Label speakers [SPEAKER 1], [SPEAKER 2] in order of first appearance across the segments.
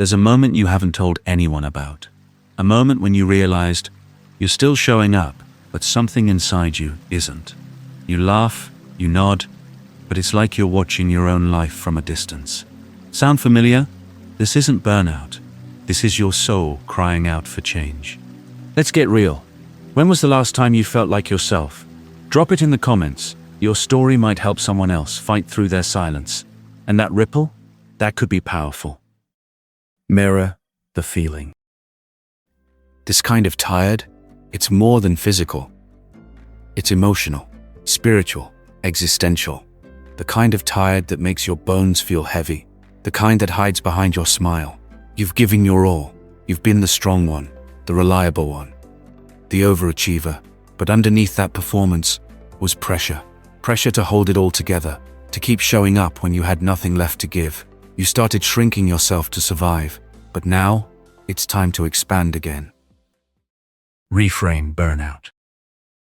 [SPEAKER 1] There's a moment you haven't told anyone about. A moment when you realized you're still showing up, but something inside you isn't. You laugh, you nod, but it's like you're watching your own life from a distance. Sound familiar? This isn't burnout. This is your soul crying out for change. Let's get real. When was the last time you felt like yourself? Drop it in the comments. Your story might help someone else fight through their silence. And that ripple? That could be powerful. Mirror the feeling. This kind of tired, it's more than physical. It's emotional, spiritual, existential. The kind of tired that makes your bones feel heavy. The kind that hides behind your smile. You've given your all. You've been the strong one, the reliable one, the overachiever. But underneath that performance was pressure. Pressure to hold it all together, to keep showing up when you had nothing left to give. You started shrinking yourself to survive, but now it's time to expand again. Reframe burnout.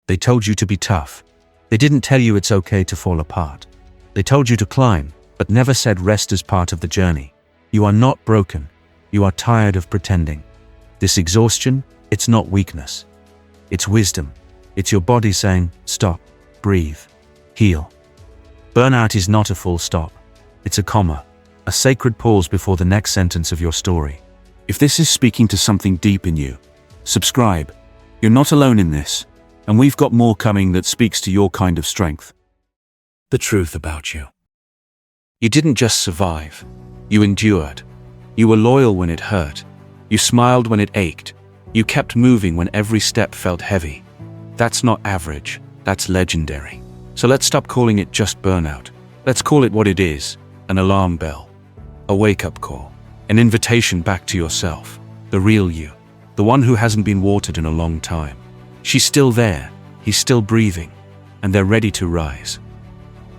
[SPEAKER 1] They told you to be tough. They didn't tell you it's okay to fall apart. They told you to climb, but never said rest is part of the journey. You are not broken. You are tired of pretending. This exhaustion, it's not weakness. It's wisdom. It's your body saying, stop, breathe, heal. Burnout is not a full stop. It's a comma, a sacred pause before the next sentence of your story. If this is speaking to something deep in you, subscribe. You're not alone in this, and we've got more coming that speaks to your kind of strength. The truth about you. You didn't just survive. You endured. You were loyal when it hurt. You smiled when it ached. You kept moving when every step felt heavy. That's not average. That's legendary. So let's stop calling it just burnout. Let's call it what it is, an alarm bell, a wake-up call, an invitation back to yourself, the real you, the one who hasn't been watered in a long time. She's still there, he's still breathing, and they're ready to rise.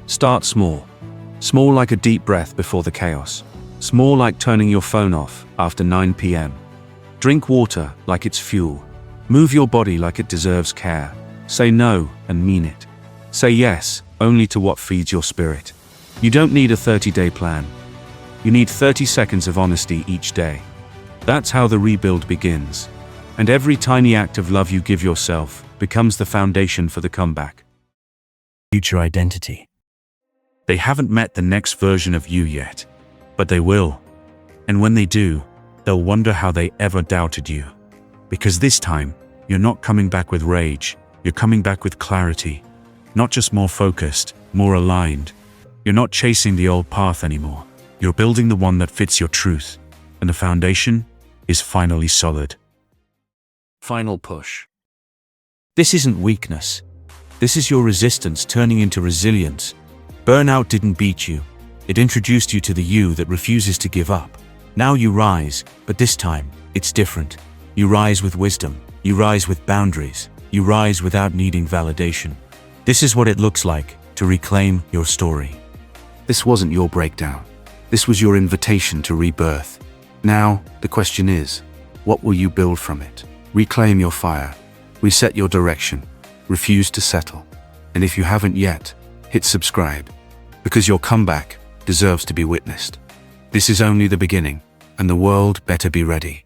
[SPEAKER 1] Start small. Small like a deep breath before the chaos. Small like turning your phone off after 9 p.m. Drink water like it's fuel. Move your body like it deserves care. Say no and mean it. Say yes only to what feeds your spirit. You don't need a 30-day plan. You need 30 seconds of honesty each day. That's how the rebuild begins. And every tiny act of love you give yourself becomes the foundation for the comeback. Future identity. They haven't met the next version of you yet, but they will. And when they do, they'll wonder how they ever doubted you. Because this time, you're not coming back with rage, you're coming back with clarity. Not just more focused, more aligned. You're not chasing the old path anymore. You're building the one that fits your truth. And the foundation is finally solid. Final push. This isn't weakness. This is your resistance turning into resilience. Burnout didn't beat you. It introduced you to the you that refuses to give up. Now you rise, but this time, it's different. You rise with wisdom. You rise with boundaries. You rise without needing validation. This is what it looks like to reclaim your story. This wasn't your breakdown. This was your invitation to rebirth. Now, the question is, what will you build from it? Reclaim your fire. Reset your direction. Refuse to settle. And if you haven't yet, hit subscribe. Because your comeback deserves to be witnessed. This is only the beginning, and the world better be ready.